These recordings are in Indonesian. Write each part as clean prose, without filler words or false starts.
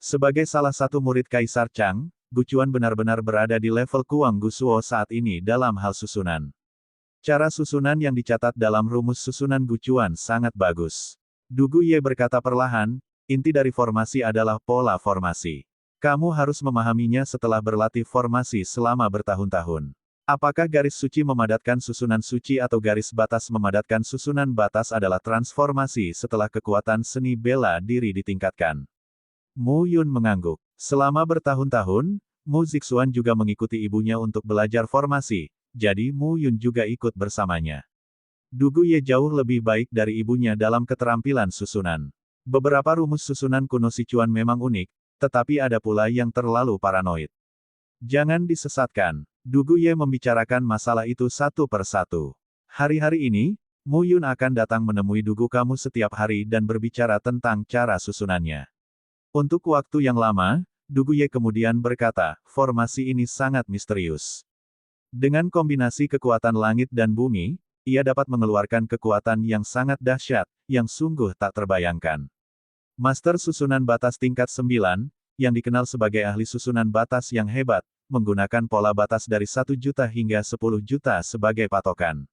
Sebagai salah satu murid Kaisar Chang, Gucuan benar-benar berada di level Kuang Gusuo saat ini dalam hal susunan. Cara susunan yang dicatat dalam rumus susunan Gucuan sangat bagus. Du Guye berkata perlahan, inti dari formasi adalah pola formasi. Kamu harus memahaminya setelah berlatih formasi selama bertahun-tahun. Apakah garis suci memadatkan susunan suci atau garis batas memadatkan susunan batas adalah transformasi setelah kekuatan seni bela diri ditingkatkan? Mu Yun mengangguk. Selama bertahun-tahun, Mu Zixuan juga mengikuti ibunya untuk belajar formasi, jadi Mu Yun juga ikut bersamanya. Du Guye jauh lebih baik dari ibunya dalam keterampilan susunan. Beberapa rumus susunan kuno Sichuan memang unik, tetapi ada pula yang terlalu paranoid. Jangan disesatkan. Du Guye membicarakan masalah itu satu per satu. Hari-hari ini, Mu Yun akan datang menemui Dugu kamu setiap hari dan berbicara tentang cara susunannya. Untuk waktu yang lama, Du Guye kemudian berkata, formasi ini sangat misterius. Dengan kombinasi kekuatan langit dan bumi, ia dapat mengeluarkan kekuatan yang sangat dahsyat, yang sungguh tak terbayangkan. Master susunan batas tingkat 9, yang dikenal sebagai ahli susunan batas yang hebat, menggunakan pola batas dari 1 juta hingga 10 juta sebagai patokan.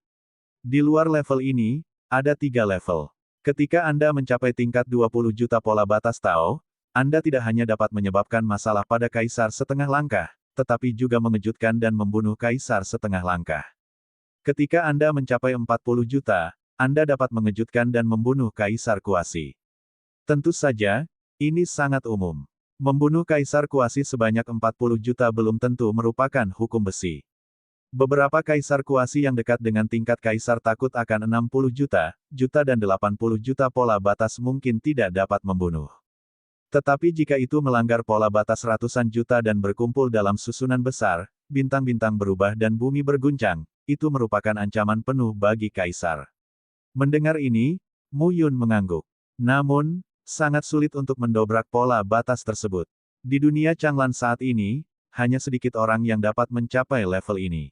Di luar level ini, ada 3 level. Ketika Anda mencapai tingkat 20 juta pola batas Tao, Anda tidak hanya dapat menyebabkan masalah pada kaisar setengah langkah, tetapi juga mengejutkan dan membunuh kaisar setengah langkah. Ketika Anda mencapai 40 juta, Anda dapat mengejutkan dan membunuh kaisar kuasi. Tentu saja, ini sangat umum. Membunuh kaisar kuasi sebanyak 40 juta belum tentu merupakan hukum besi. Beberapa kaisar kuasi yang dekat dengan tingkat kaisar takut akan 60 juta, dan 80 juta pola batas mungkin tidak dapat membunuh. Tetapi jika itu melanggar pola batas ratusan juta dan berkumpul dalam susunan besar, bintang-bintang berubah dan bumi berguncang, itu merupakan ancaman penuh bagi kaisar. Mendengar ini, Mu Yun mengangguk. Namun, sangat sulit untuk mendobrak pola batas tersebut. Di dunia Changlan saat ini, hanya sedikit orang yang dapat mencapai level ini.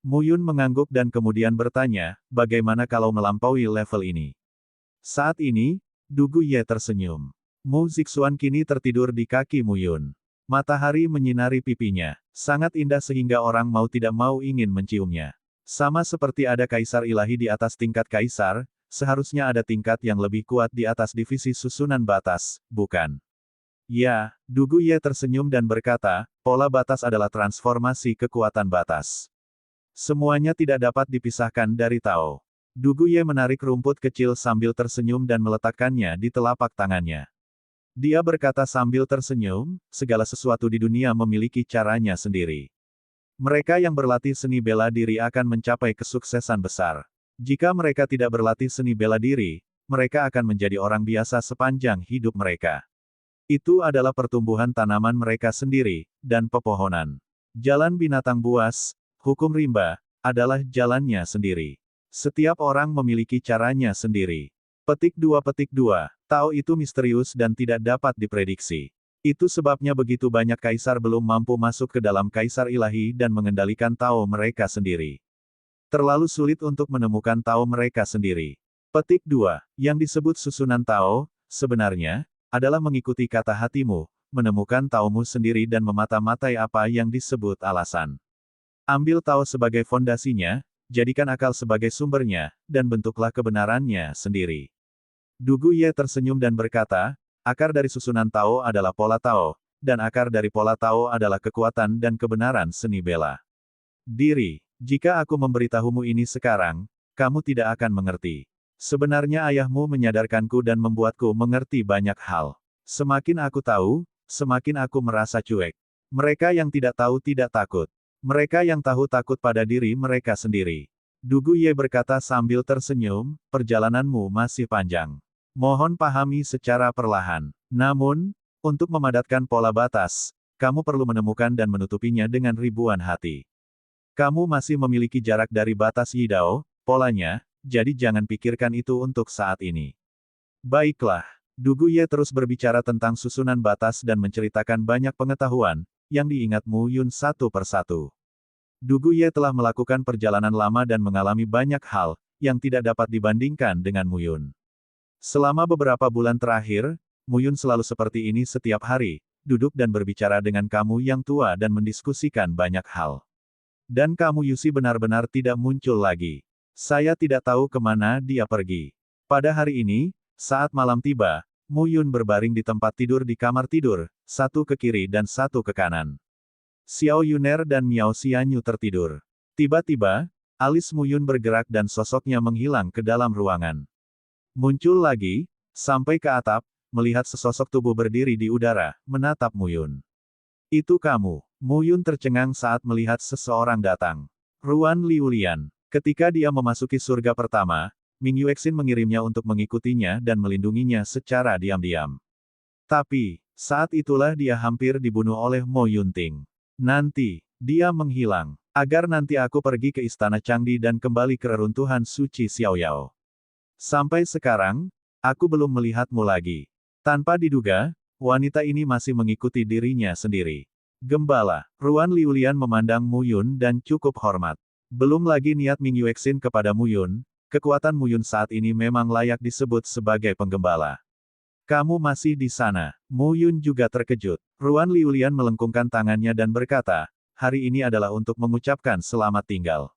Mu Yun mengangguk dan kemudian bertanya, bagaimana kalau melampaui level ini? Saat ini, Du Guye tersenyum. Mu Zixuan kini tertidur di kaki Mu Yun. Matahari menyinari pipinya. Sangat indah sehingga orang mau tidak mau ingin menciumnya. Sama seperti ada kaisar ilahi di atas tingkat kaisar, seharusnya ada tingkat yang lebih kuat di atas divisi susunan batas, bukan? Ya, Du Guye tersenyum dan berkata, pola batas adalah transformasi kekuatan batas. Semuanya tidak dapat dipisahkan dari Tao. Du Guye menarik rumput kecil sambil tersenyum dan meletakkannya di telapak tangannya. Dia berkata sambil tersenyum, segala sesuatu di dunia memiliki caranya sendiri. Mereka yang berlatih seni bela diri akan mencapai kesuksesan besar. Jika mereka tidak berlatih seni bela diri, mereka akan menjadi orang biasa sepanjang hidup mereka. Itu adalah pertumbuhan tanaman mereka sendiri, dan pepohonan. Jalan binatang buas, hukum rimba, adalah jalannya sendiri. Setiap orang memiliki caranya sendiri. Petik 2. Tao itu misterius dan tidak dapat diprediksi. Itu sebabnya begitu banyak kaisar belum mampu masuk ke dalam kaisar ilahi dan mengendalikan Tao mereka sendiri. Terlalu sulit untuk menemukan Tao mereka sendiri. Petik 2. Yang disebut susunan Tao, sebenarnya, adalah mengikuti kata hatimu, menemukan Taomu sendiri dan memata-matai apa yang disebut alasan. Ambil Tao sebagai fondasinya, jadikan akal sebagai sumbernya, dan bentuklah kebenarannya sendiri. Du Guye tersenyum dan berkata, akar dari susunan Tao adalah pola Tao, dan akar dari pola Tao adalah kekuatan dan kebenaran seni bela diri. Jika aku memberitahumu ini sekarang, kamu tidak akan mengerti. Sebenarnya ayahmu menyadarkanku dan membuatku mengerti banyak hal. Semakin aku tahu, semakin aku merasa cuek. Mereka yang tidak tahu tidak takut. Mereka yang tahu takut pada diri mereka sendiri. Du Guye berkata sambil tersenyum, perjalananmu masih panjang. Mohon pahami secara perlahan. Namun, untuk memadatkan pola batas, kamu perlu menemukan dan menutupinya dengan ribuan hati. Kamu masih memiliki jarak dari batas Yidao, polanya, jadi jangan pikirkan itu untuk saat ini. Baiklah, Du Guye terus berbicara tentang susunan batas dan menceritakan banyak pengetahuan, yang diingat Mu Yun satu persatu. Du Guye telah melakukan perjalanan lama dan mengalami banyak hal, yang tidak dapat dibandingkan dengan Mu Yun. Selama beberapa bulan terakhir, Mu Yun selalu seperti ini setiap hari, duduk dan berbicara dengan kamu yang tua dan mendiskusikan banyak hal. Dan kamu Yusi benar-benar tidak muncul lagi. Saya tidak tahu kemana dia pergi. Pada hari ini, saat malam tiba, Mu Yun berbaring di tempat tidur di kamar tidur, satu ke kiri dan satu ke kanan. Xiao Yuner dan Miao Xianyu tertidur. Tiba-tiba, alis Mu Yun bergerak dan sosoknya menghilang ke dalam ruangan. Muncul lagi, sampai ke atap, melihat sesosok tubuh berdiri di udara, menatap Mu Yun. Itu kamu. Mu Yun tercengang saat melihat seseorang datang. Ruan Liulian. Ketika dia memasuki surga pertama, Ming Yuexin mengirimnya untuk mengikutinya dan melindunginya secara diam-diam. Tapi, saat itulah dia hampir dibunuh oleh Mo Yunting. Nanti, dia menghilang. Agar nanti aku pergi ke istana Changdi dan kembali ke reruntuhan suci Xiaoyao. Sampai sekarang, aku belum melihatmu lagi. Tanpa diduga, wanita ini masih mengikuti dirinya sendiri. Gembala, Ruan Liulian memandang Mu Yun dan cukup hormat. Belum lagi niat Ming Yuexin kepada Mu Yun, kekuatan Mu Yun saat ini memang layak disebut sebagai penggembala. Kamu masih di sana. Mu Yun juga terkejut. Ruan Liulian melengkungkan tangannya dan berkata, hari ini adalah untuk mengucapkan selamat tinggal.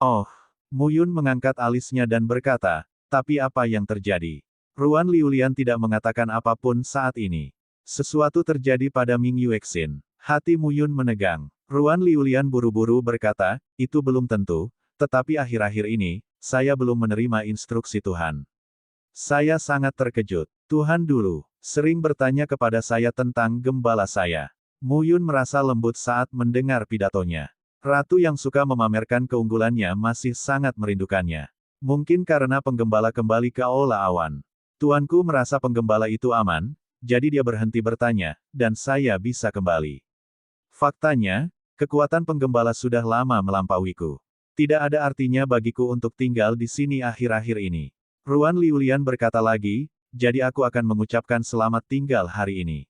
Oh, Mu Yun mengangkat alisnya dan berkata, tapi apa yang terjadi? Ruan Liulian tidak mengatakan apapun saat ini. Sesuatu terjadi pada Ming Yuexin. Hati Mu Yun menegang. Ruan Liulian buru-buru berkata, itu belum tentu, tetapi akhir-akhir ini, saya belum menerima instruksi Tuhan. Saya sangat terkejut. Tuhan dulu, sering bertanya kepada saya tentang gembala saya. Mu Yun merasa lembut saat mendengar pidatonya. Ratu yang suka memamerkan keunggulannya masih sangat merindukannya. Mungkin karena penggembala kembali ke Aula Awan. Tuanku merasa penggembala itu aman, jadi dia berhenti bertanya, dan saya bisa kembali. Faktanya, kekuatan penggembala sudah lama melampauiku. Tidak ada artinya bagiku untuk tinggal di sini akhir-akhir ini. Ruan Liulian berkata lagi, jadi aku akan mengucapkan selamat tinggal hari ini.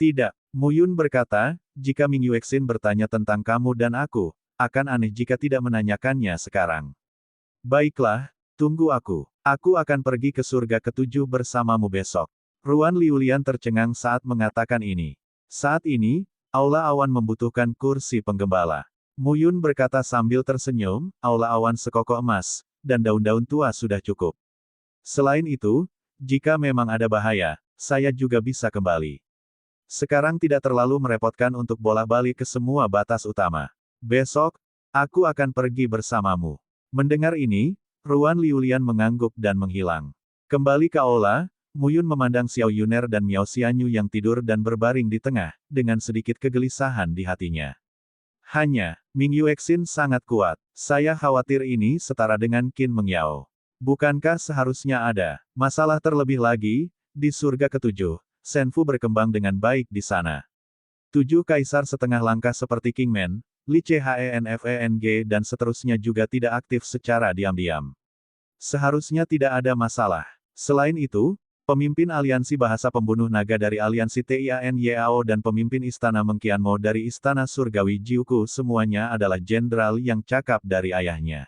Tidak, Mu Yun berkata, jika Ming Yuexin bertanya tentang kamu dan aku, akan aneh jika tidak menanyakannya sekarang. Baiklah, tunggu aku. Aku akan pergi ke surga ketujuh bersamamu besok. Ruan Liulian tercengang saat mengatakan ini. Saat ini, Aula Awan membutuhkan kursi penggembala. Mu Yun berkata sambil tersenyum, Aula Awan sekokoh emas, dan daun-daun tua sudah cukup. Selain itu, jika memang ada bahaya, saya juga bisa kembali. Sekarang tidak terlalu merepotkan untuk bolak-balik ke semua batas utama. Besok, aku akan pergi bersamamu. Mendengar ini, Ruan Liulian mengangguk dan menghilang. Kembali ke aula, Mu Yun memandang Xiao Yuner dan Miao Xianyu yang tidur dan berbaring di tengah, dengan sedikit kegelisahan di hatinya. Hanya, Ming Yuexin sangat kuat. Saya khawatir ini setara dengan Qin Mengyao. Bukankah seharusnya ada masalah terlebih lagi, di surga ketujuh, Senfu berkembang dengan baik di sana. 7 kaisar setengah langkah seperti Kingman, Li Chenfeng dan seterusnya juga tidak aktif secara diam-diam. Seharusnya tidak ada masalah. Selain itu, pemimpin aliansi bahasa pembunuh naga dari aliansi Tianyao dan pemimpin istana Mengqianmo dari istana surgawi Jiuku semuanya adalah jenderal yang cakap dari ayahnya.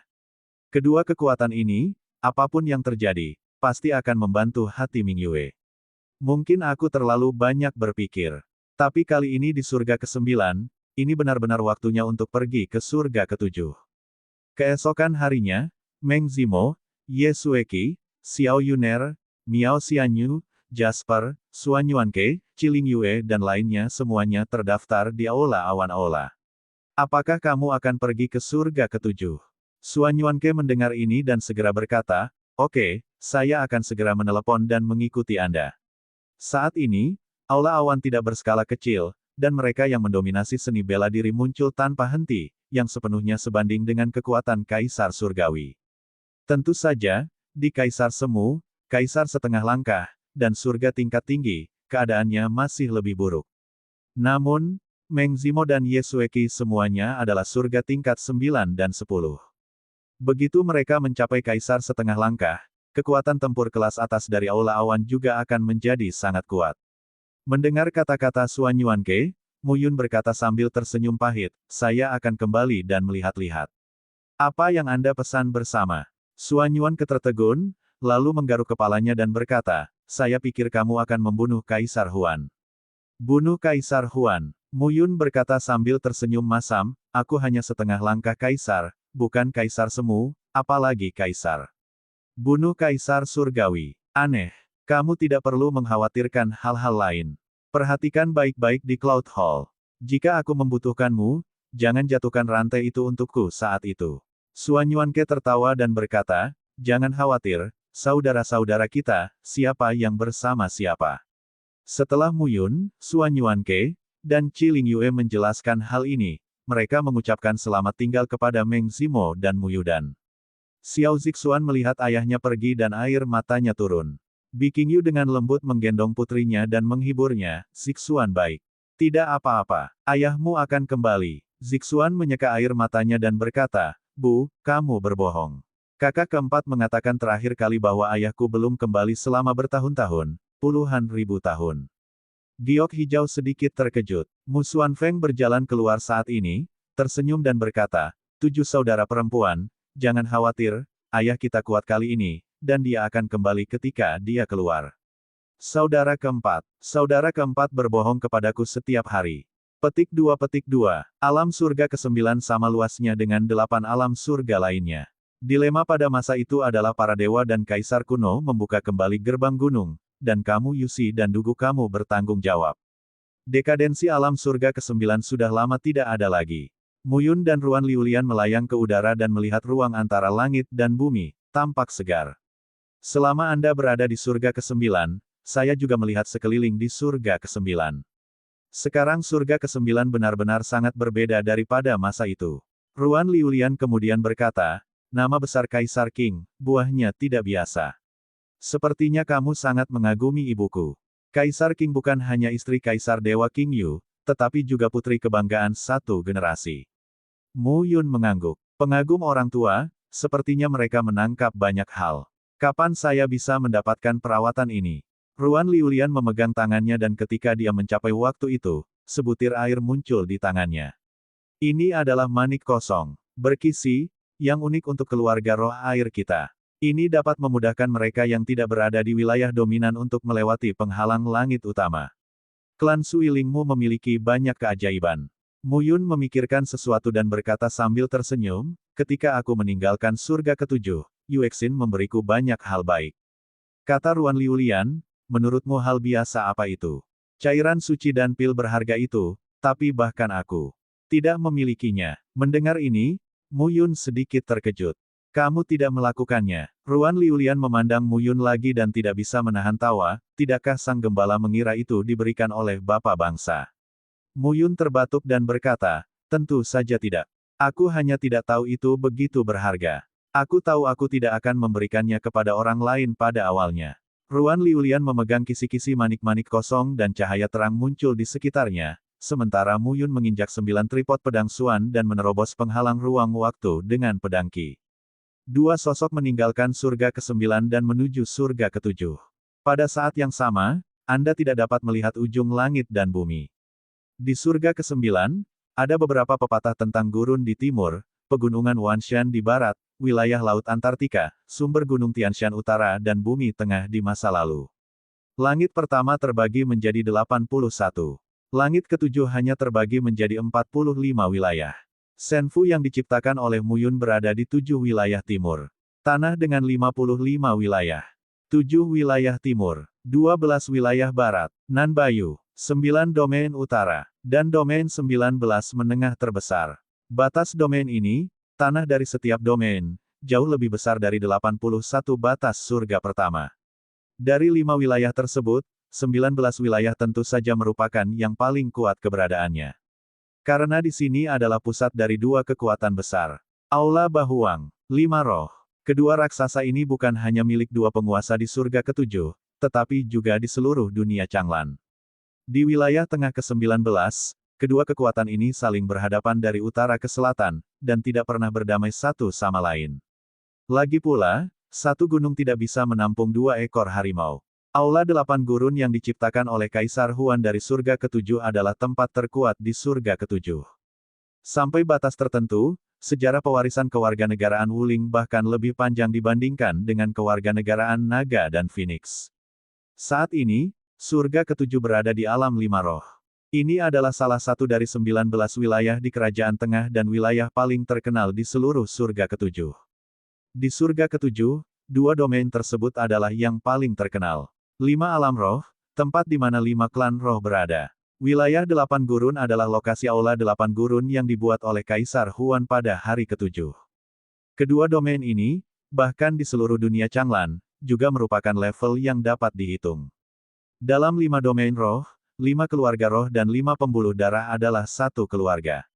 Kedua kekuatan ini, apapun yang terjadi, pasti akan membantu hati Ming Yue. Mungkin aku terlalu banyak berpikir. Tapi kali ini di surga ke-9, ini benar-benar waktunya untuk pergi ke surga ke-7. Keesokan harinya, Meng Zimo, Ye Sueki, Xiao Yuner, Miao Xianyu, Jasper, Suan Yuanke, Chiling Yue dan lainnya semuanya terdaftar di Aula Awan Aula. Apakah kamu akan pergi ke surga ke-7? Suan Yuanke mendengar ini dan segera berkata, oke, saya akan segera menelepon dan mengikuti Anda. Saat ini, Aula Awan tidak berskala kecil, dan mereka yang mendominasi seni bela diri muncul tanpa henti, yang sepenuhnya sebanding dengan kekuatan Kaisar Surgawi. Tentu saja, di Kaisar Semu, Kaisar setengah langkah, dan surga tingkat tinggi, keadaannya masih lebih buruk. Namun, Meng Zimo dan Ye Sueki semuanya adalah surga tingkat 9 dan 10. Begitu mereka mencapai Kaisar setengah langkah, kekuatan tempur kelas atas dari Aula Awan juga akan menjadi sangat kuat. Mendengar kata-kata Suan Yuanke, Mu Yun berkata sambil tersenyum pahit, saya akan kembali dan melihat-lihat. Apa yang Anda pesan bersama? Suan Yuan tertegun, lalu menggaruk kepalanya dan berkata, saya pikir kamu akan membunuh Kaisar Huan. Bunuh Kaisar Huan. Mu Yun berkata sambil tersenyum masam, aku hanya setengah langkah kaisar, bukan kaisar semu, apalagi kaisar. Bunuh Kaisar Surgawi. Aneh. Kamu tidak perlu mengkhawatirkan hal-hal lain. Perhatikan baik-baik di Cloud Hall. Jika aku membutuhkanmu, jangan jatuhkan rantai itu untukku saat itu. Suan Yuanke tertawa dan berkata, jangan khawatir, saudara-saudara kita, siapa yang bersama siapa. Setelah Mu Yun, Suan Yuanke, dan Qi Lingyue menjelaskan hal ini, mereka mengucapkan selamat tinggal kepada Meng Zimo dan Mu Yudan. Xiao Zixuan melihat ayahnya pergi dan air matanya turun. Bi Qingyu dengan lembut menggendong putrinya dan menghiburnya, Zixuan baik. Tidak apa-apa, ayahmu akan kembali. Zixuan menyeka air matanya dan berkata, Bu, kamu berbohong. Kakak keempat mengatakan terakhir kali bahwa ayahku belum kembali selama bertahun-tahun, puluhan ribu tahun. Giok Hijau sedikit terkejut. Mu Xuanfeng berjalan keluar saat ini, tersenyum dan berkata, 7 saudara perempuan, jangan khawatir, ayah kita kuat kali ini, dan dia akan kembali ketika dia keluar. Saudara keempat berbohong kepadaku setiap hari. Petik 2. Alam surga ke-9 sama luasnya dengan 8 alam surga lainnya. Dilema pada masa itu adalah para dewa dan kaisar kuno membuka kembali gerbang gunung, dan kamu Yusi dan Dugu kamu bertanggung jawab. Dekadensi alam surga ke-9 sudah lama tidak ada lagi. Mu Yun dan Ruan Liulian melayang ke udara dan melihat ruang antara langit dan bumi, tampak segar. Selama Anda berada di surga ke-9, saya juga melihat sekeliling di surga ke-9. Sekarang surga ke-9 benar-benar sangat berbeda daripada masa itu. Ruan Liulian kemudian berkata, nama besar Kaisar Qing, buahnya tidak biasa. Sepertinya kamu sangat mengagumi ibuku. Kaisar Qing bukan hanya istri Kaisar Dewa Qingyu, tetapi juga putri kebanggaan satu generasi. Mu Yun mengangguk. Pengagum orang tua, sepertinya mereka menangkap banyak hal. Kapan saya bisa mendapatkan perawatan ini? Ruan Liulian memegang tangannya dan ketika dia mencapai waktu itu, sebutir air muncul di tangannya. Ini adalah manik kosong, berkisi, yang unik untuk keluarga roh air kita. Ini dapat memudahkan mereka yang tidak berada di wilayah dominan untuk melewati penghalang langit utama. Klan Suilingmu memiliki banyak keajaiban. Mu Yun memikirkan sesuatu dan berkata sambil tersenyum, ketika aku meninggalkan surga ke-7, Yuexin memberiku banyak hal baik. Kata Ruan Liulian, menurutmu hal biasa apa itu? Cairan suci dan pil berharga itu, tapi bahkan aku tidak memilikinya. Mendengar ini, Mu Yun sedikit terkejut. Kamu tidak melakukannya. Ruan Liulian memandang Mu Yun lagi dan tidak bisa menahan tawa, tidakkah sang gembala mengira itu diberikan oleh Bapa Bangsa? Mu Yun terbatuk dan berkata, tentu saja tidak. Aku hanya tidak tahu itu begitu berharga. Aku tahu aku tidak akan memberikannya kepada orang lain pada awalnya. Ruan Liulian memegang kisi-kisi manik-manik kosong dan cahaya terang muncul di sekitarnya, sementara Mu Yun menginjak 9 tripod pedang Suan dan menerobos penghalang ruang waktu dengan pedang Qi. Dua sosok meninggalkan surga ke-9 dan menuju surga ke-7. Pada saat yang sama, Anda tidak dapat melihat ujung langit dan bumi. Di surga ke-9, ada beberapa pepatah tentang gurun di timur, pegunungan Wanshan di barat, wilayah Laut Antartika, sumber Gunung Tianshan Utara dan bumi tengah di masa lalu. Langit pertama terbagi menjadi 81. Langit ke-7 hanya terbagi menjadi 45 wilayah. Senfu yang diciptakan oleh Mu Yun berada di 7 wilayah timur. Tanah dengan 55 wilayah. 7 wilayah timur, 12 wilayah barat, Nanbayu, 9 domain utara, dan domain 19 menengah terbesar. Batas domain ini, tanah dari setiap domain, jauh lebih besar dari 81 batas surga pertama. Dari 5 wilayah tersebut, 19 wilayah tentu saja merupakan yang paling kuat keberadaannya. Karena di sini adalah pusat dari 2 kekuatan besar. Aula Bahuang, 5 roh. Kedua raksasa ini bukan hanya milik 2 penguasa di surga ke-7, tetapi juga di seluruh dunia Changlan. Di wilayah tengah ke-19, kedua kekuatan ini saling berhadapan dari utara ke selatan, dan tidak pernah berdamai satu sama lain. Lagi pula, satu gunung tidak bisa menampung 2 ekor harimau. Aula 8 gurun yang diciptakan oleh Kaisar Huan dari surga ke-7 adalah tempat terkuat di surga ke-7. Sampai batas tertentu, sejarah pewarisan kewarganegaraan Wuling bahkan lebih panjang dibandingkan dengan kewarganegaraan Naga dan Phoenix. Saat ini, Surga ketujuh berada di alam lima roh. Ini adalah salah satu dari 19 wilayah di Kerajaan Tengah dan wilayah paling terkenal di seluruh surga ketujuh. Di surga ketujuh, dua domain tersebut adalah yang paling terkenal. 5 alam roh, tempat di mana 5 klan roh berada. Wilayah Delapan Gurun adalah lokasi Aula Delapan Gurun yang dibuat oleh Kaisar Huan pada hari ketujuh. Kedua domain ini, bahkan di seluruh dunia Changlan, juga merupakan level yang dapat dihitung. Dalam 5 domain roh, 5 keluarga roh dan 5 pembuluh darah adalah satu keluarga.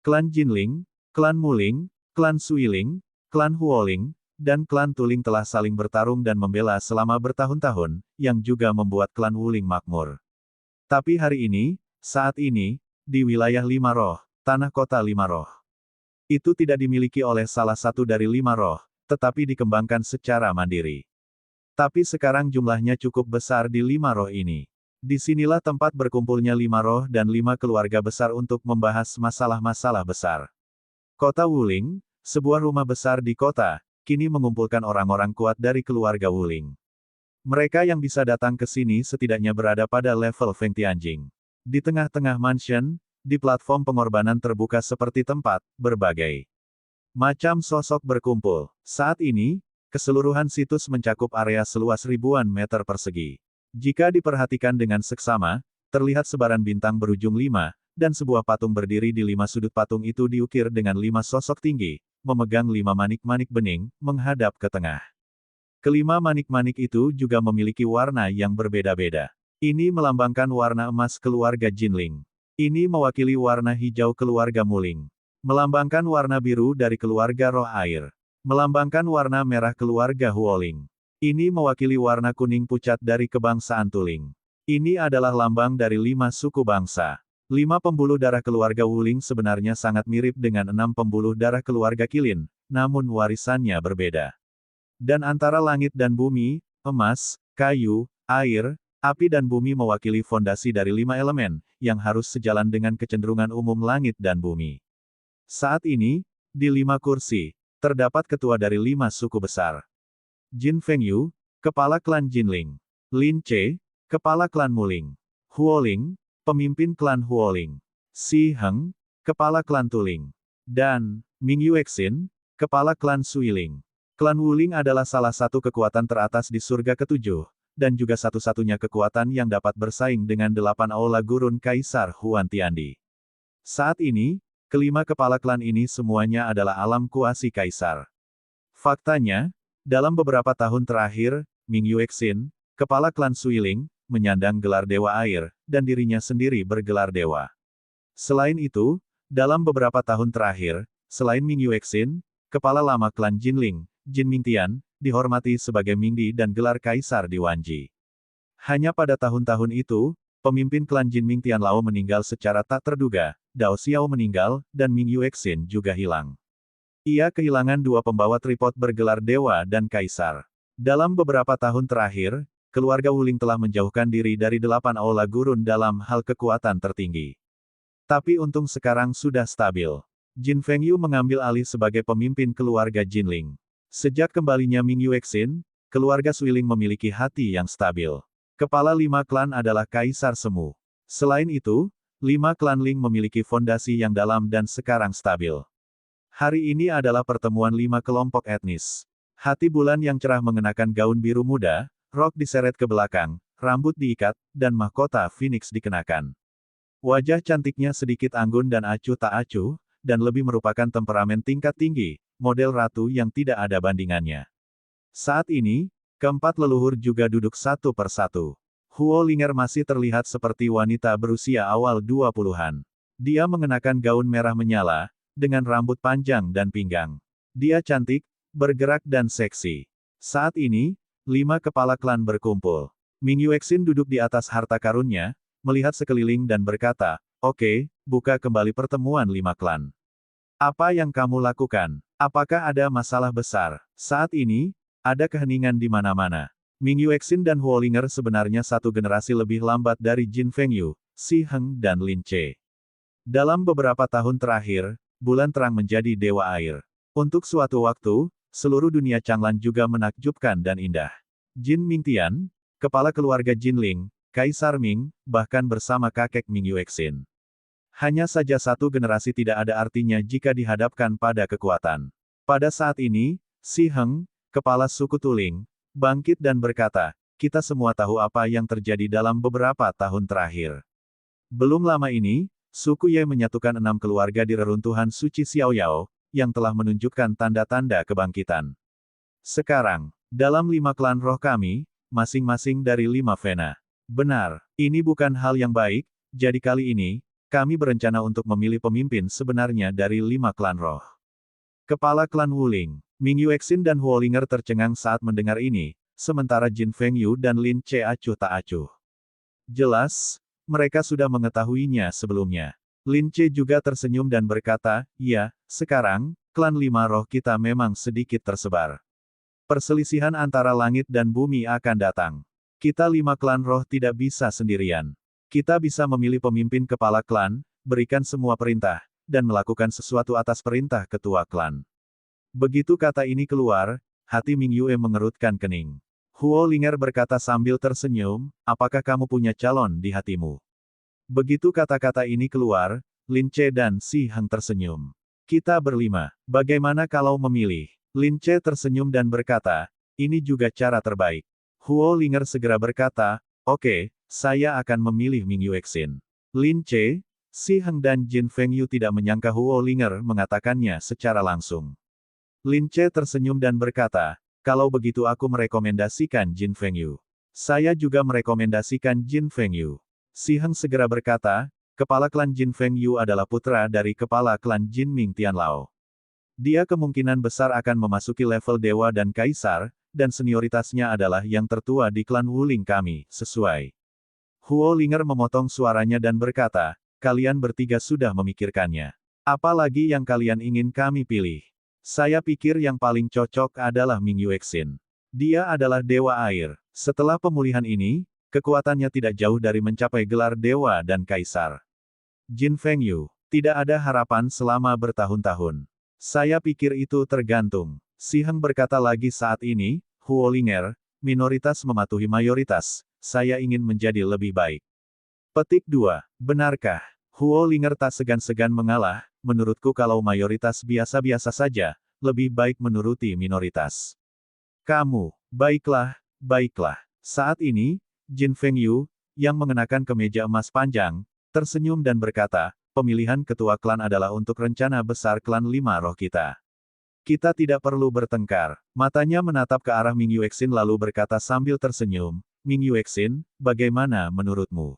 Klan Jinling, Klan Muling, Klan Suiling, Klan Huoling, dan Klan Tuling telah saling bertarung dan membela selama bertahun-tahun, yang juga membuat Klan Wuling makmur. Tapi hari ini, saat ini, di wilayah lima roh, tanah kota lima roh, itu tidak dimiliki oleh salah satu dari 5 roh, tetapi dikembangkan secara mandiri. Tapi sekarang jumlahnya cukup besar di 5 roh ini. Disinilah tempat berkumpulnya 5 roh dan 5 keluarga besar untuk membahas masalah-masalah besar. Kota Wuling, sebuah rumah besar di kota, kini mengumpulkan orang-orang kuat dari keluarga Wuling. Mereka yang bisa datang ke sini setidaknya berada pada level Feng Tianjing. Di tengah-tengah mansion, di platform pengorbanan terbuka seperti tempat, berbagai macam sosok berkumpul. Saat ini, keseluruhan situs mencakup area seluas ribuan meter persegi. Jika diperhatikan dengan seksama, terlihat sebaran bintang berujung 5, dan sebuah patung berdiri di 5 sudut. Patung itu diukir dengan 5 sosok tinggi, memegang 5 manik-manik bening, menghadap ke tengah. Kelima manik-manik itu juga memiliki warna yang berbeda-beda. Ini melambangkan warna emas keluarga Jinling. Ini mewakili warna hijau keluarga Muling. Melambangkan warna biru dari keluarga roh air. Melambangkan warna merah keluarga Huoling. Ini mewakili warna kuning pucat dari kebangsaan Tuling. Ini adalah lambang dari 5 suku bangsa. 5 pembuluh darah keluarga Wuling sebenarnya sangat mirip dengan 6 pembuluh darah keluarga Qilin, namun warisannya berbeda. Dan antara langit dan bumi, emas, kayu, air, api dan bumi mewakili fondasi dari 5 elemen, yang harus sejalan dengan kecenderungan umum langit dan bumi. Saat ini, di 5 kursi, terdapat ketua dari 5 suku besar. Jin Fengyu, kepala klan Jinling. Lin Che, kepala klan Muling. Huoling, pemimpin klan Huoling. Si Heng, kepala klan Tuling. Dan Ming Yuexin, kepala klan Suiling. Klan Wuling adalah salah satu kekuatan teratas di surga ketujuh, dan juga satu-satunya kekuatan yang dapat bersaing dengan 8 Aula Gurun Kaisar Huan Tiandi. Saat ini, kelima kepala klan ini semuanya adalah alam kuasi kaisar. Faktanya, dalam beberapa tahun terakhir, Ming Yuexin, kepala klan Suiling, menyandang gelar Dewa Air, dan dirinya sendiri bergelar Dewa. Selain itu, dalam beberapa tahun terakhir, selain Ming Yuexin, kepala lama klan Jinling, Jin Mingtian, dihormati sebagai Mingdi dan gelar Kaisar di Wanji. Hanya pada tahun-tahun itu, pemimpin klan Jin Mingtian Lao meninggal secara tak terduga, Dao Xiao meninggal, dan Ming Yuexin juga hilang. Ia kehilangan 2 pembawa tripod bergelar Dewa dan Kaisar. Dalam beberapa tahun terakhir, keluarga Wuling telah menjauhkan diri dari 8 Aula Gurun dalam hal kekuatan tertinggi. Tapi untung sekarang sudah stabil. Jin Fengyu mengambil alih sebagai pemimpin keluarga Jinling. Sejak kembalinya Ming Yuexin, keluarga Suiling memiliki hati yang stabil. Kepala 5 klan adalah Kaisar Semu. Selain itu, 5 klan Ling memiliki fondasi yang dalam dan sekarang stabil. Hari ini adalah pertemuan 5 kelompok etnis. Hati bulan yang cerah mengenakan gaun biru muda, rok diseret ke belakang, rambut diikat, dan mahkota Phoenix dikenakan. Wajah cantiknya sedikit anggun dan acuh tak acuh, dan lebih merupakan temperamen tingkat tinggi, model ratu yang tidak ada bandingannya. Saat ini, keempat leluhur juga duduk satu persatu. Huo Linger masih terlihat seperti wanita berusia awal 20-an. Dia mengenakan gaun merah menyala, dengan rambut panjang dan pinggang. Dia cantik, bergerak dan seksi. Saat ini, 5 kepala klan berkumpul. Ming Yuexin duduk di atas harta karunnya, melihat sekeliling dan berkata, "Oke, buka kembali pertemuan 5 klan. Apa yang kamu lakukan? Apakah ada masalah besar?" Saat ini, ada keheningan di mana-mana. Ming Yuexin dan Huo Linger sebenarnya satu generasi lebih lambat dari Jin Fengyu, Si Heng dan Lin Che. Dalam beberapa tahun terakhir, bulan terang menjadi dewa air. Untuk suatu waktu, seluruh dunia Changlan juga menakjubkan dan indah. Jin Mingtian, kepala keluarga Jinling, Kaisar Ming, bahkan bersama kakek Ming Yuexin. Hanya saja satu generasi tidak ada artinya jika dihadapkan pada kekuatan. Pada saat ini, Si Heng, kepala suku Tuling, bangkit dan berkata, kita semua tahu apa yang terjadi dalam beberapa tahun terakhir. Belum lama ini, suku Ye menyatukan 6 keluarga di reruntuhan suci Xiaoyao, yang telah menunjukkan tanda-tanda kebangkitan. Sekarang, dalam 5 klan roh kami, masing-masing dari 5 Vena. Benar, ini bukan hal yang baik, jadi kali ini, kami berencana untuk memilih pemimpin sebenarnya dari 5 klan roh. Kepala klan Wuling, Ming Yuexin dan Huolinger tercengang saat mendengar ini, sementara Jin Fengyu dan Lin Che acuh tak acuh. Jelas, mereka sudah mengetahuinya sebelumnya. Lin Che juga tersenyum dan berkata, ya, sekarang, klan 5 roh kita memang sedikit tersebar. Perselisihan antara langit dan bumi akan datang. Kita 5 klan roh tidak bisa sendirian. Kita bisa memilih pemimpin kepala klan, berikan semua perintah, dan melakukan sesuatu atas perintah ketua klan. Begitu kata ini keluar, hati Ming Yue mengerutkan kening. Huolinger berkata sambil tersenyum, apakah kamu punya calon di hatimu? Begitu kata-kata ini keluar, Lin Che dan Si Heng tersenyum. Kita berlima, bagaimana kalau memilih? Lin Che tersenyum dan berkata, ini juga cara terbaik. Huolinger segera berkata, oke, saya akan memilih Ming Yuexin. Lin Che, Si Heng dan Jin Fengyu tidak menyangka Huolinger mengatakannya secara langsung. Lin Che tersenyum dan berkata, kalau begitu aku merekomendasikan Jin Fengyu. Saya juga merekomendasikan Jin Fengyu. Si Heng segera berkata, kepala klan Jin Fengyu adalah putra dari kepala klan Jin Ming Tianlao. Dia kemungkinan besar akan memasuki level dewa dan kaisar, dan senioritasnya adalah yang tertua di klan Wuling kami, sesuai. Huolinger memotong suaranya dan berkata, kalian bertiga sudah memikirkannya. Apalagi yang kalian ingin kami pilih? Saya pikir yang paling cocok adalah Ming Yuexin. Dia adalah dewa air. Setelah pemulihan ini, kekuatannya tidak jauh dari mencapai gelar dewa dan kaisar. Jin Fengyu, tidak ada harapan selama bertahun-tahun. Saya pikir itu tergantung. Si Heng berkata lagi saat ini, Huolinger, minoritas mematuhi mayoritas, saya ingin menjadi lebih baik. Petik 2. Benarkah? Huolinger tak segan-segan mengalah, menurutku kalau mayoritas biasa-biasa saja, lebih baik menuruti minoritas. Kamu, baiklah, baiklah. Saat ini, Jin Fengyu, yang mengenakan kemeja emas panjang, tersenyum dan berkata, pemilihan ketua klan adalah untuk rencana besar klan 5 roh kita. Kita tidak perlu bertengkar. Matanya menatap ke arah Ming Yuexin lalu berkata sambil tersenyum, Ming Yuexin, bagaimana menurutmu?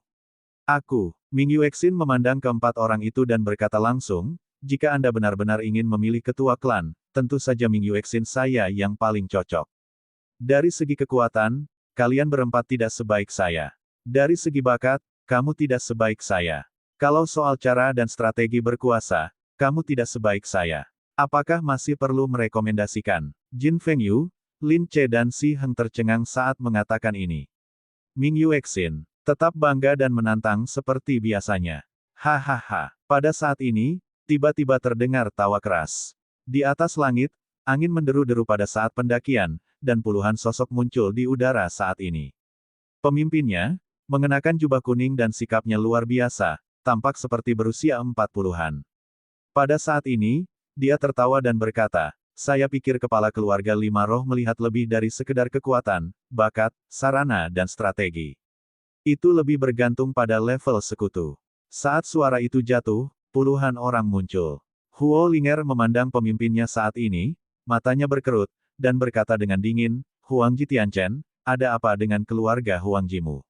Aku, Ming Yuexin memandang keempat orang itu dan berkata langsung, jika Anda benar-benar ingin memilih ketua klan, tentu saja Ming Yuexin saya yang paling cocok. Dari segi kekuatan, kalian berempat tidak sebaik saya. Dari segi bakat, kamu tidak sebaik saya. Kalau soal cara dan strategi berkuasa, kamu tidak sebaik saya. Apakah masih perlu merekomendasikan? Jin Fengyu, Lin Che dan Si Heng tercengang saat mengatakan ini. Ming Yuexin, tetap bangga dan menantang seperti biasanya. Hahaha. Pada saat ini, tiba-tiba terdengar tawa keras. Di atas langit, angin menderu-deru pada saat pendakian, dan puluhan sosok muncul di udara saat ini. Pemimpinnya, mengenakan jubah kuning dan sikapnya luar biasa, tampak seperti berusia 40-an. Pada saat ini, dia tertawa dan berkata, saya pikir kepala keluarga 5 roh melihat lebih dari sekedar kekuatan, bakat, sarana dan strategi. Itu lebih bergantung pada level sekutu. Saat suara itu jatuh, puluhan orang muncul. Huolinger memandang pemimpinnya saat ini, matanya berkerut, dan berkata dengan dingin, Huangji Tianchen, ada apa dengan keluarga Huangjimu?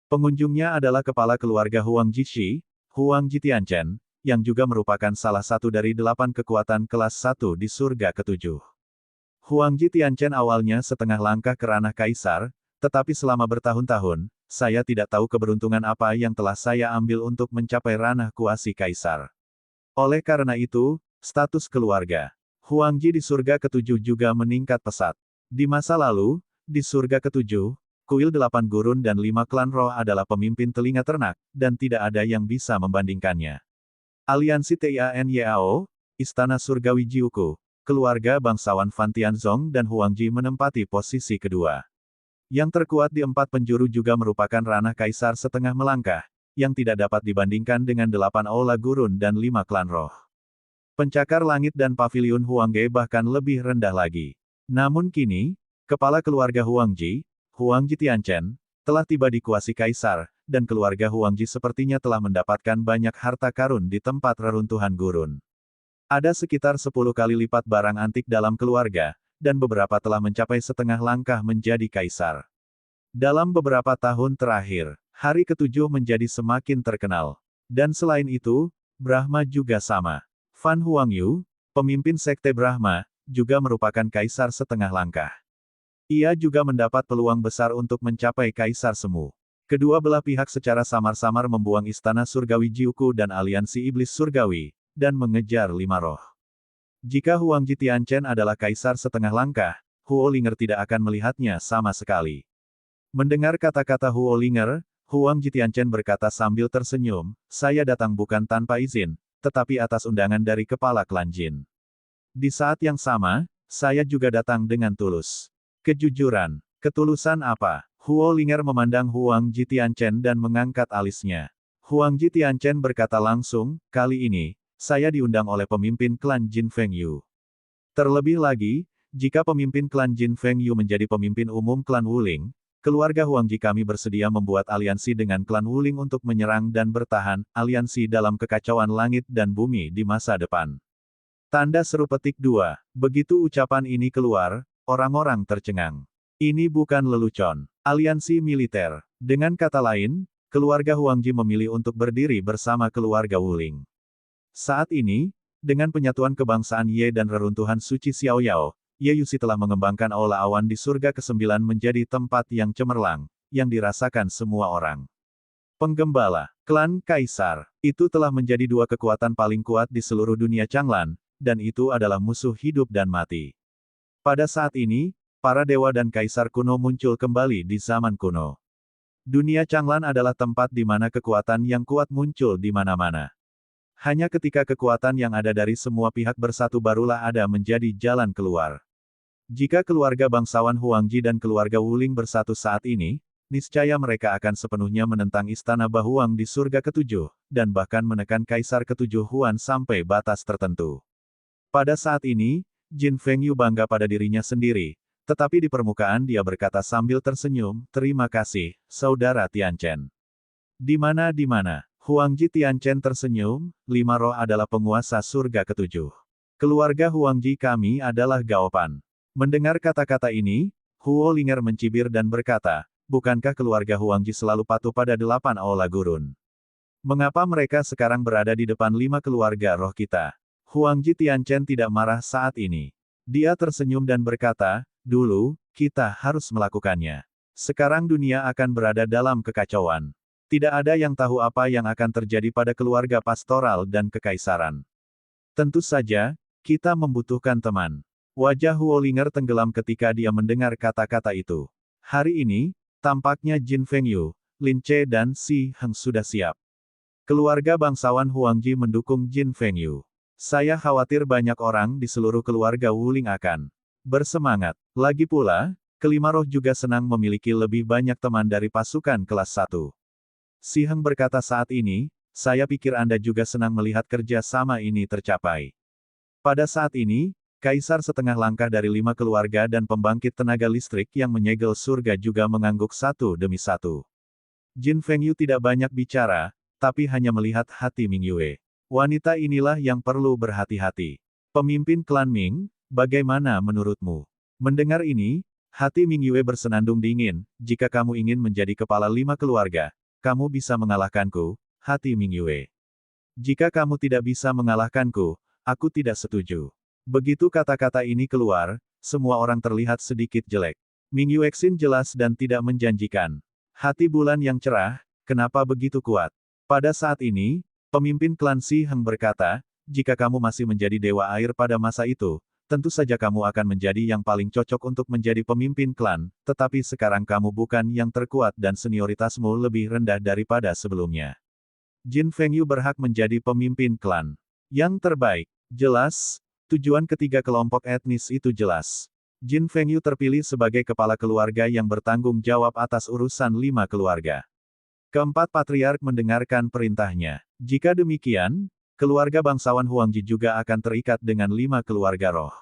Pengunjungnya adalah kepala keluarga Huangji Shi, Huangji Tianchen, yang juga merupakan salah satu dari 8 kekuatan kelas 1 di surga ke-7. Huangji Tianchen awalnya setengah langkah ke ranah kaisar, tetapi selama bertahun-tahun, saya tidak tahu keberuntungan apa yang telah saya ambil untuk mencapai ranah kuasi kaisar. Oleh karena itu, status keluarga Huangji di surga ke-7 juga meningkat pesat. Di masa lalu, di surga ke-7, kuil 8 gurun dan 5 klan roh adalah pemimpin telinga ternak, dan tidak ada yang bisa membandingkannya. Aliansi Tianyao, Istana Surgawi Jiuku, keluarga bangsawan Fan Tianzong dan Huangji menempati posisi kedua. Yang terkuat di 4 penjuru juga merupakan ranah kaisar setengah melangkah, yang tidak dapat dibandingkan dengan 8 aula gurun dan 5 klan roh. Pencakar langit dan paviliun Huangge bahkan lebih rendah lagi. Namun kini, kepala keluarga Huangji, Huangji Tianchen, telah tiba di kuasi kaisar, dan keluarga Huangji sepertinya telah mendapatkan banyak harta karun di tempat reruntuhan gurun. Ada sekitar 10 kali lipat barang antik dalam keluarga, dan beberapa telah mencapai setengah langkah menjadi kaisar. Dalam beberapa tahun terakhir, hari ketujuh menjadi semakin terkenal. Dan selain itu, Brahma juga sama. Fan Huangyu, pemimpin sekte Brahma, juga merupakan kaisar setengah langkah. Ia juga mendapat peluang besar untuk mencapai kaisar semu. Kedua belah pihak secara samar-samar membuang istana surgawi Jiuku dan aliansi iblis surgawi, dan mengejar 5 roh. Jika Huangji Tianchen adalah kaisar setengah langkah, Huo Linger tidak akan melihatnya sama sekali. Mendengar kata-kata Huo Linger, Huangji Tianchen berkata sambil tersenyum, saya datang bukan tanpa izin, tetapi atas undangan dari kepala klan Jin. Di saat yang sama, saya juga datang dengan tulus. Kejujuran, ketulusan apa? Huo Linger memandang Huangji Tianchen dan mengangkat alisnya. Huangji Tianchen berkata langsung, kali ini, saya diundang oleh pemimpin klan Jin Fengyu. Terlebih lagi, jika pemimpin klan Jin Fengyu menjadi pemimpin umum klan Wuling, keluarga Huangji kami bersedia membuat aliansi dengan klan Wuling untuk menyerang dan bertahan, aliansi dalam kekacauan langit dan bumi di masa depan. Tanda seru petik 2. Begitu ucapan ini keluar, orang-orang tercengang. Ini bukan lelucon. Aliansi militer. Dengan kata lain, keluarga Huangji memilih untuk berdiri bersama keluarga Wuling. Saat ini, dengan penyatuan kebangsaan Ye dan reruntuhan suci Xiaoyao, Ye Yuxi telah mengembangkan aula awan di surga ke-9 menjadi tempat yang cemerlang, yang dirasakan semua orang. Penggembala, klan Kaisar, itu telah menjadi 2 kekuatan paling kuat di seluruh dunia Changlan, dan itu adalah musuh hidup dan mati. Pada saat ini, para dewa dan kaisar kuno muncul kembali di zaman kuno. Dunia Changlan adalah tempat di mana kekuatan yang kuat muncul di mana-mana. Hanya ketika kekuatan yang ada dari semua pihak bersatu barulah ada menjadi jalan keluar. Jika keluarga bangsawan Huangji dan keluarga Wuling bersatu saat ini, niscaya mereka akan sepenuhnya menentang istana Bahuang di surga ke-7, dan bahkan menekan kaisar ke-7 Huan sampai batas tertentu. Pada saat ini, Jin Fengyu bangga pada dirinya sendiri, tetapi di permukaan dia berkata sambil tersenyum, terima kasih, saudara Tianchen. Di mana? Huangji Tianchen tersenyum, 5 roh adalah penguasa surga ke-7. Keluarga Huangji kami adalah Gaopan. Mendengar kata-kata ini, Huo Linger mencibir dan berkata, bukankah keluarga Huangji selalu patuh pada 8 aula gurun? Mengapa mereka sekarang berada di depan 5 keluarga roh kita? Huangji Tianchen tidak marah saat ini. Dia tersenyum dan berkata, dulu, kita harus melakukannya. Sekarang dunia akan berada dalam kekacauan. Tidak ada yang tahu apa yang akan terjadi pada keluarga pastoral dan kekaisaran. Tentu saja, kita membutuhkan teman. Wajah Huo Linger tenggelam ketika dia mendengar kata-kata itu. Hari ini, tampaknya Jin Fengyu, Lin Che dan Si Heng sudah siap. Keluarga bangsawan Huangji mendukung Jin Fengyu. Saya khawatir banyak orang di seluruh keluarga Wuling akan bersemangat. Lagi pula, kelima roh juga senang memiliki lebih banyak teman dari pasukan kelas 1. Si Heng berkata saat ini, saya pikir Anda juga senang melihat kerja sama ini tercapai. Pada saat ini, kaisar setengah langkah dari 5 keluarga dan pembangkit tenaga listrik yang menyegel surga juga mengangguk satu demi satu. Jin Fengyu tidak banyak bicara, tapi hanya melihat hati Ming Yue. Wanita inilah yang perlu berhati-hati. Pemimpin klan Ming, bagaimana menurutmu? Mendengar ini, hati Ming Yue bersenandung dingin, jika kamu ingin menjadi kepala 5 keluarga, kamu bisa mengalahkanku, hati Ming Yue. Jika kamu tidak bisa mengalahkanku, aku tidak setuju. Begitu kata-kata ini keluar, semua orang terlihat sedikit jelek. Ming Yuexin jelas dan tidak menjanjikan. Hati bulan yang cerah, kenapa begitu kuat? Pada saat ini, pemimpin klan Si Heng berkata, jika kamu masih menjadi dewa air pada masa itu, tentu saja kamu akan menjadi yang paling cocok untuk menjadi pemimpin klan, tetapi sekarang kamu bukan yang terkuat dan senioritasmu lebih rendah daripada sebelumnya. Jin Fengyu berhak menjadi pemimpin klan. Yang terbaik. Jelas, tujuan ketiga kelompok etnis itu jelas. Jin Fengyu terpilih sebagai kepala keluarga yang bertanggung jawab atas urusan 5 keluarga. Keempat patriark mendengarkan perintahnya. Jika demikian, keluarga bangsawan Huangji juga akan terikat dengan 5 keluarga roh.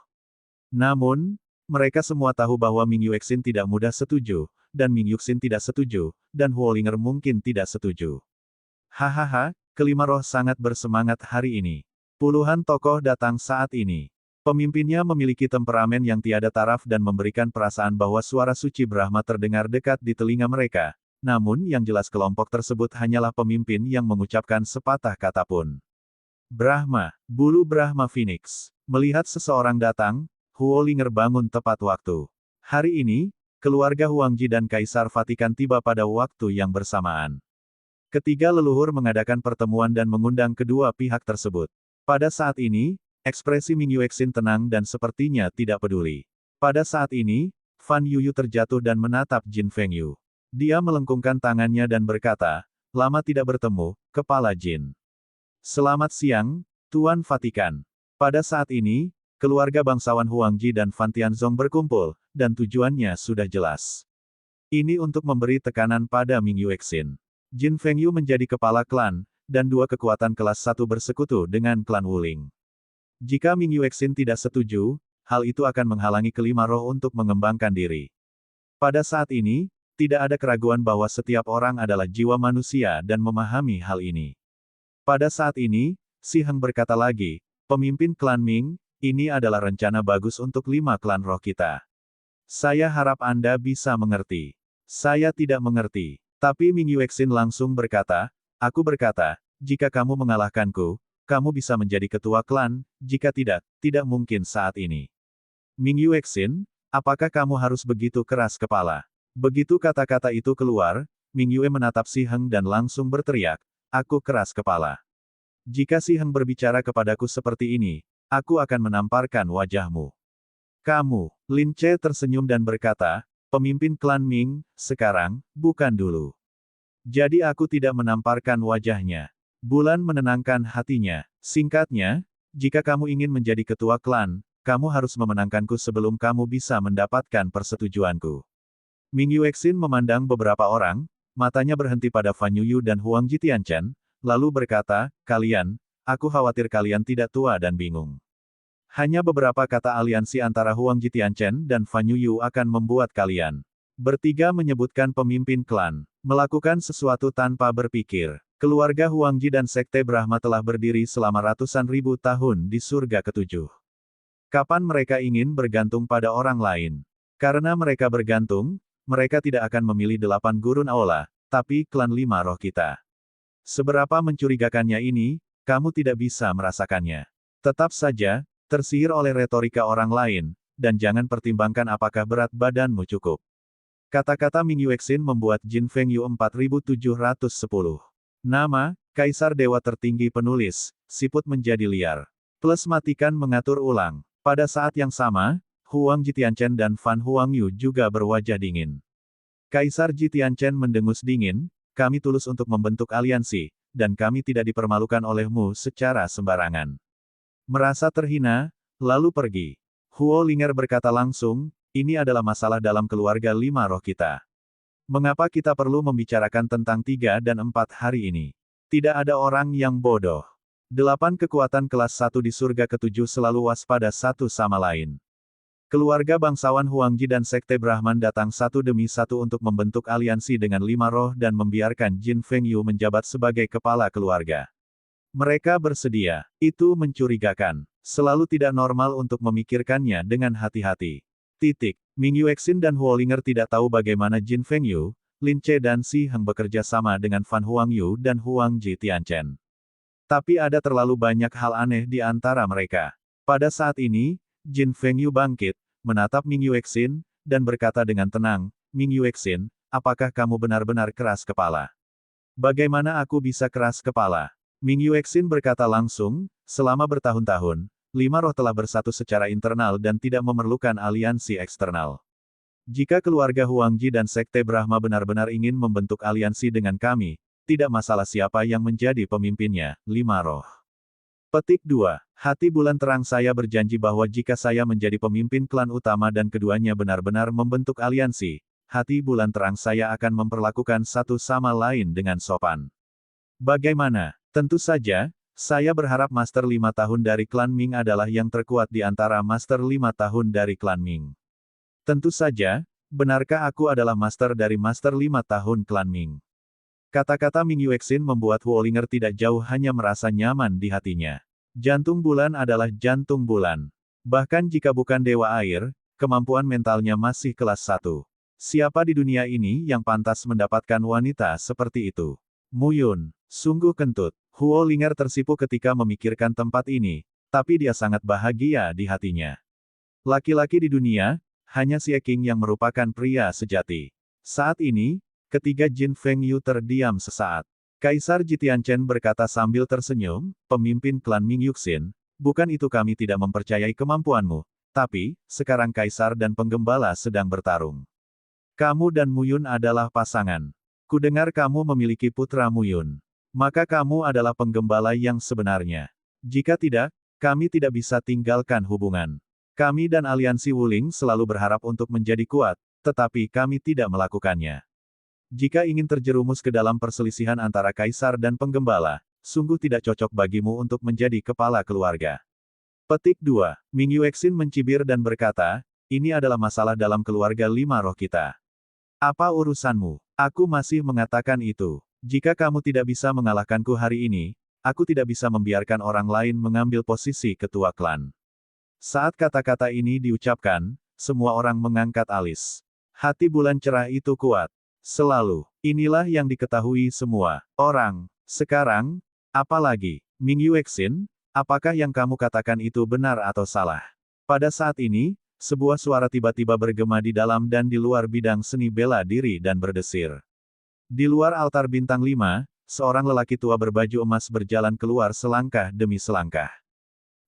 Namun, mereka semua tahu bahwa Ming Yuexin tidak mudah setuju, dan Ming Yuxin tidak setuju, dan Huolinger mungkin tidak setuju. Hahaha, kelima roh sangat bersemangat hari ini. Puluhan tokoh datang saat ini. Pemimpinnya memiliki temperamen yang tiada taraf dan memberikan perasaan bahwa suara suci Brahma terdengar dekat di telinga mereka. Namun yang jelas kelompok tersebut hanyalah pemimpin yang mengucapkan sepatah kata pun. Brahma, bulu Brahma Phoenix. Melihat seseorang datang, Huolinger bangun tepat waktu. Hari ini, keluarga Huangji dan Kaisar Vatikan tiba pada waktu yang bersamaan. Ketiga leluhur mengadakan pertemuan dan mengundang kedua pihak tersebut. Pada saat ini, ekspresi Ming Yuexin tenang dan sepertinya tidak peduli. Pada saat ini, Fan Yuyu terjatuh dan menatap Jin Fengyu. Dia melengkungkan tangannya dan berkata, "Lama tidak bertemu, Kepala Jin." "Selamat siang, Tuan Vatikan." Pada saat ini, keluarga bangsawan Huangji dan Fan Tianzong berkumpul, dan tujuannya sudah jelas. Ini untuk memberi tekanan pada Ming Yuexin. Jin Fengyu menjadi kepala klan, dan dua kekuatan kelas 1 bersekutu dengan klan Wuling. Jika Ming Yuexin tidak setuju, hal itu akan menghalangi kelima roh untuk mengembangkan diri. Pada saat ini, tidak ada keraguan bahwa setiap orang adalah jiwa manusia dan memahami hal ini. Pada saat ini, Si Heng berkata lagi, "Pemimpin klan Ming, ini adalah rencana bagus untuk 5 klan roh kita. Saya harap Anda bisa mengerti." "Saya tidak mengerti." Tapi Ming Yuexin langsung berkata, "Aku berkata, jika kamu mengalahkanku, kamu bisa menjadi ketua klan, jika tidak, tidak mungkin saat ini." "Ming Yuexin, apakah kamu harus begitu keras kepala?" Begitu kata-kata itu keluar, Ming Yue menatap Si Heng dan langsung berteriak, "Aku keras kepala. Jika Si Heng berbicara kepadaku seperti ini, aku akan menamparkan wajahmu." "Kamu," Lin Che tersenyum dan berkata, "Pemimpin klan Ming, sekarang, bukan dulu. Jadi aku tidak menamparkan wajahnya." Bulan menenangkan hatinya. "Singkatnya, jika kamu ingin menjadi ketua klan, kamu harus memenangkanku sebelum kamu bisa mendapatkan persetujuanku." Ming Yuexin memandang beberapa orang, matanya berhenti pada Fan Yuyu dan Huang Jitianchen, lalu berkata, "Kalian, aku khawatir kalian tidak tua dan bingung. Hanya beberapa kata aliansi antara Huang Jitianchen dan Fan Yuyu akan membuat kalian bertiga menyebutkan pemimpin klan melakukan sesuatu tanpa berpikir. Keluarga Huangji dan Sekte Brahma telah berdiri selama ratusan ribu tahun di surga ketujuh. Kapan mereka ingin bergantung pada orang lain? Karena mereka bergantung, mereka tidak akan memilih 8 gurun aula, tapi klan 5 roh kita. Seberapa mencurigakannya ini, kamu tidak bisa merasakannya. Tetap saja, tersihir oleh retorika orang lain, dan jangan pertimbangkan apakah berat badanmu cukup." Kata-kata Ming Yuexin membuat Jin Fengyu 4710. Nama, Kaisar Dewa Tertinggi Penulis, siput menjadi liar. Plus matikan mengatur ulang. Pada saat yang sama, Huang Jitianchen dan Fan Huangyu juga berwajah dingin. Kaisar Jitianchen mendengus dingin, "Kami tulus untuk membentuk aliansi, dan kami tidak dipermalukan olehmu secara sembarangan." Merasa terhina, lalu pergi. Huolinger berkata langsung, "Ini adalah masalah dalam keluarga 5 roh kita. Mengapa kita perlu membicarakan tentang 3 dan 4 hari ini? Tidak ada orang yang bodoh. 8 kekuatan kelas 1 di surga ketujuh selalu waspada satu sama lain." Keluarga bangsawan Huangji dan Sekte Brahman datang satu demi satu untuk membentuk aliansi dengan 5 roh dan membiarkan Jin Fengyu menjabat sebagai kepala keluarga. Mereka bersedia. Itu mencurigakan. Selalu tidak normal untuk memikirkannya dengan hati-hati. Ming Yuexin dan Huolinger tidak tahu bagaimana Jin Fengyu, Lin Che dan Si Heng bekerja sama dengan Fan Huangyu dan Huang Jitianchen. Tapi ada terlalu banyak hal aneh di antara mereka. Pada saat ini, Jin Fengyu bangkit, menatap Ming Yuexin, dan berkata dengan tenang, "Ming Yuexin, apakah kamu benar-benar keras kepala?" "Bagaimana aku bisa keras kepala?" Ming Yuexin berkata langsung, "Selama bertahun-tahun, 5 roh telah bersatu secara internal dan tidak memerlukan aliansi eksternal. Jika keluarga Huangji dan Sekte Brahma benar-benar ingin membentuk aliansi dengan kami, tidak masalah siapa yang menjadi pemimpinnya, 5 roh. Petik 2. Hati bulan terang saya berjanji bahwa jika saya menjadi pemimpin klan utama dan keduanya benar-benar membentuk aliansi, hati bulan terang saya akan memperlakukan satu sama lain dengan sopan. Bagaimana? Tentu saja, saya berharap Master 5 tahun dari klan Ming adalah yang terkuat di antara Master 5 tahun dari klan Ming. Tentu saja, benarkah aku adalah Master dari Master 5 tahun klan Ming? Kata-kata Ming Yuexin membuat Huolinger tidak jauh hanya merasa nyaman di hatinya. Jantung bulan adalah jantung bulan. Bahkan jika bukan dewa air, kemampuan mentalnya masih kelas 1. Siapa di dunia ini yang pantas mendapatkan wanita seperti itu? Muyun, sungguh kentut. Huolinger tersipu ketika memikirkan tempat ini, tapi dia sangat bahagia di hatinya. Laki-laki di dunia, hanya Xie Qing yang merupakan pria sejati. Saat ini, ketiga Jin Feng Yu terdiam sesaat. Kaisar Jitianchen berkata sambil tersenyum, pemimpin klan Ming Yuxin, bukan itu kami tidak mempercayai kemampuanmu, tapi, sekarang Kaisar dan Penggembala sedang bertarung. Kamu dan Muyun adalah pasangan. Kudengar kamu memiliki putra Muyun. Maka kamu adalah penggembala yang sebenarnya. Jika tidak, kami tidak bisa tinggalkan hubungan. Kami dan aliansi Wuling selalu berharap untuk menjadi kuat, tetapi kami tidak melakukannya. Jika ingin terjerumus ke dalam perselisihan antara kaisar dan penggembala, sungguh tidak cocok bagimu untuk menjadi kepala keluarga. Petik 2. Ming Yuexin mencibir dan berkata, ini adalah masalah dalam keluarga 5 roh kita. Apa urusanmu? Aku masih mengatakan itu. Jika kamu tidak bisa mengalahkanku hari ini, aku tidak bisa membiarkan orang lain mengambil posisi ketua klan. Saat kata-kata ini diucapkan, semua orang mengangkat alis. Hati bulan cerah itu kuat. Selalu. Inilah yang diketahui semua orang. Sekarang, apalagi, Ming Yuexin, apakah yang kamu katakan itu benar atau salah? Pada saat ini, sebuah suara tiba-tiba bergema di dalam dan di luar bidang seni bela diri dan berdesir. Di luar altar bintang 5, seorang lelaki tua berbaju emas berjalan keluar selangkah demi selangkah.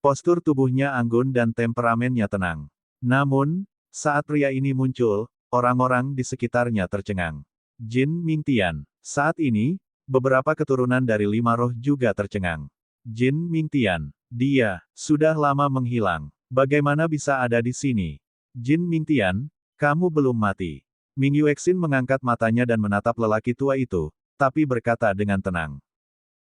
Postur tubuhnya anggun dan temperamennya tenang. Namun, saat pria ini muncul, orang-orang di sekitarnya tercengang. Jin Mingtian. Saat ini, beberapa keturunan dari 5 roh juga tercengang. Jin Mingtian. Dia sudah lama menghilang. Bagaimana bisa ada di sini? Jin Mingtian, kamu belum mati. Ming Yuexin mengangkat matanya dan menatap lelaki tua itu, tapi berkata dengan tenang.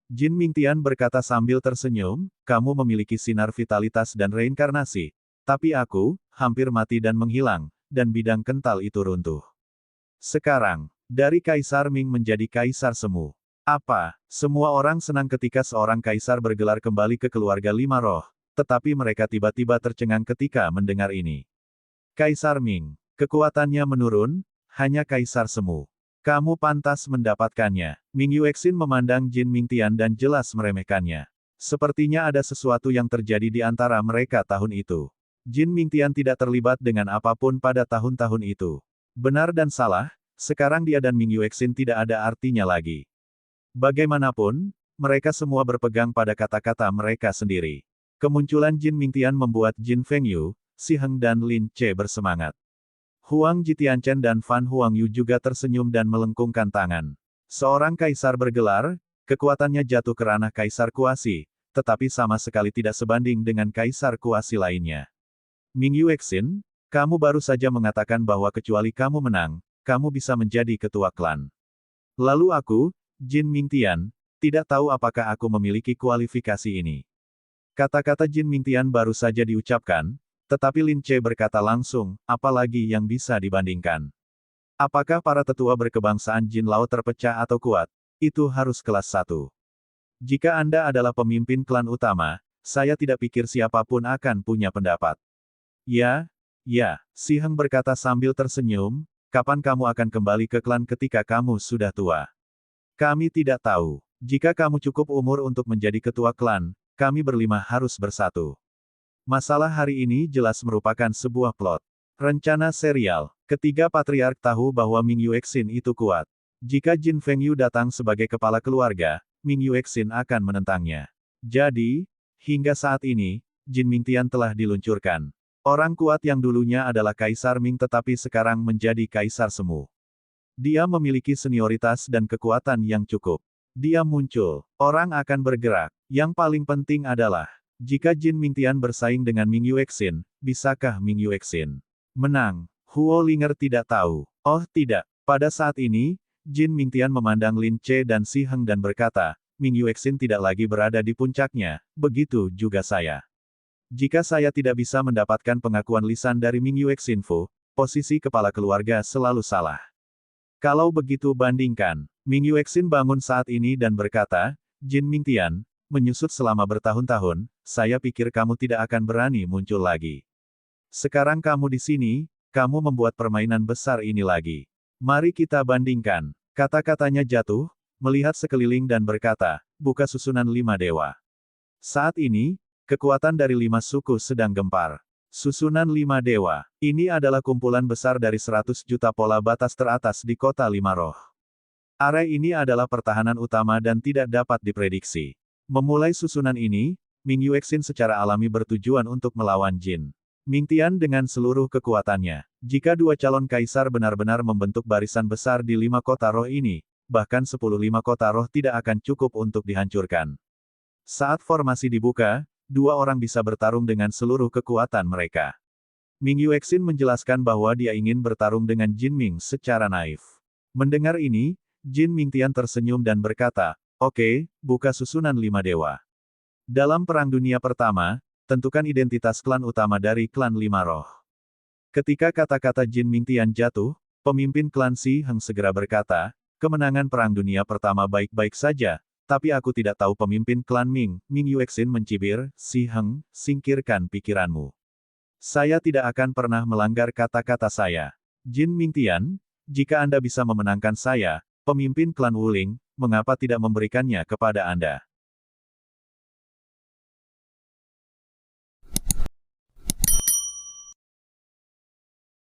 Jin Mingtian berkata sambil tersenyum, kamu memiliki sinar vitalitas dan reinkarnasi. Tapi aku, hampir mati dan menghilang, dan bidang kental itu runtuh. Sekarang, dari Kaisar Ming menjadi Kaisar Semu. Apa? Semua orang senang ketika seorang kaisar bergelar kembali ke keluarga 5 roh, tetapi mereka tiba-tiba tercengang ketika mendengar ini. Kaisar Ming, kekuatannya menurun, hanya Kaisar Semu. Kamu pantas mendapatkannya. Ming Yuexin memandang Jin Mingtian dan jelas meremehkannya. Sepertinya ada sesuatu yang terjadi di antara mereka tahun itu. Jin Mingtian tidak terlibat dengan apapun pada tahun-tahun itu. Benar dan salah, sekarang dia dan Ming Yuexin tidak ada artinya lagi. Bagaimanapun, mereka semua berpegang pada kata-kata mereka sendiri. Kemunculan Jin Mingtian membuat Jin Fengyu, Si Heng dan Lin Che bersemangat. Huang Jitianchen dan Fan Huangyu juga tersenyum dan melengkungkan tangan. Seorang kaisar bergelar, kekuatannya jatuh ke ranah kaisar kuasi, tetapi sama sekali tidak sebanding dengan kaisar kuasi lainnya. Ming Yuexin, kamu baru saja mengatakan bahwa kecuali kamu menang, kamu bisa menjadi ketua klan. Lalu aku, Jin Mingtian, tidak tahu apakah aku memiliki kualifikasi ini. Kata-kata Jin Mingtian baru saja diucapkan, tetapi Lin Che berkata langsung, apalagi yang bisa dibandingkan. Apakah para tetua berkebangsaan Jin Lao terpecah atau kuat? Itu harus kelas 1. Jika Anda adalah pemimpin klan utama, saya tidak pikir siapapun akan punya pendapat. Ya, Si Heng berkata sambil tersenyum, kapan kamu akan kembali ke klan ketika kamu sudah tua? Kami tidak tahu. Jika kamu cukup umur untuk menjadi ketua klan, kami berlima harus bersatu. Masalah hari ini jelas merupakan sebuah plot. Rencana serial. Ketiga patriark tahu bahwa Ming Yuexin itu kuat. Jika Jin Fengyu datang sebagai kepala keluarga, Ming Yuexin akan menentangnya. Jadi, hingga saat ini, Jin Mingtian telah diluncurkan. Orang kuat yang dulunya adalah Kaisar Ming tetapi sekarang menjadi Kaisar Semu. Dia memiliki senioritas dan kekuatan yang cukup. Dia muncul. Orang akan bergerak. Yang paling penting adalah, jika Jin Mingtian bersaing dengan Ming Yuexin, bisakah Ming Yuexin menang? Huo Linger tidak tahu. Oh tidak. Pada saat ini, Jin Mingtian memandang Lin Che dan Si Heng dan berkata, Ming Yuexin tidak lagi berada di puncaknya, begitu juga saya. Jika saya tidak bisa mendapatkan pengakuan lisan dari Ming Yuexin Fu, posisi kepala keluarga selalu salah. Kalau begitu bandingkan. Ming Yuexin bangun saat ini dan berkata, Jin Mingtian, menyusut selama bertahun-tahun, saya pikir kamu tidak akan berani muncul lagi. Sekarang kamu di sini, kamu membuat permainan besar ini lagi. Mari kita bandingkan. Kata-katanya jatuh, melihat sekeliling dan berkata, buka susunan 5 dewa. Saat ini, kekuatan dari 5 suku sedang gempar. Susunan 5 dewa. Ini adalah kumpulan besar dari 100 juta pola batas teratas di kota 5 roh. Area ini adalah pertahanan utama dan tidak dapat diprediksi. Memulai susunan ini, Ming Yuexin secara alami bertujuan untuk melawan Jin Mingtian dengan seluruh kekuatannya. Jika dua calon kaisar benar-benar membentuk barisan besar di 5 kota roh ini, bahkan 10 5 kota roh tidak akan cukup untuk dihancurkan. Saat formasi dibuka, dua orang bisa bertarung dengan seluruh kekuatan mereka. Ming Yuexin menjelaskan bahwa dia ingin bertarung dengan Jin Ming secara naif. Mendengar ini, Jin Mingtian tersenyum dan berkata, oke, buka susunan 5 dewa. Dalam Perang Dunia Pertama, tentukan identitas klan utama dari klan 5 roh. Ketika kata-kata Jin Mingtian jatuh, pemimpin klan Si Heng segera berkata, kemenangan Perang Dunia Pertama baik-baik saja, tapi aku tidak tahu pemimpin klan Ming. Ming Yuexin mencibir, Si Heng, singkirkan pikiranmu. Saya tidak akan pernah melanggar kata-kata saya. Jin Mingtian, jika Anda bisa memenangkan saya, pemimpin klan Wuling, mengapa tidak memberikannya kepada Anda?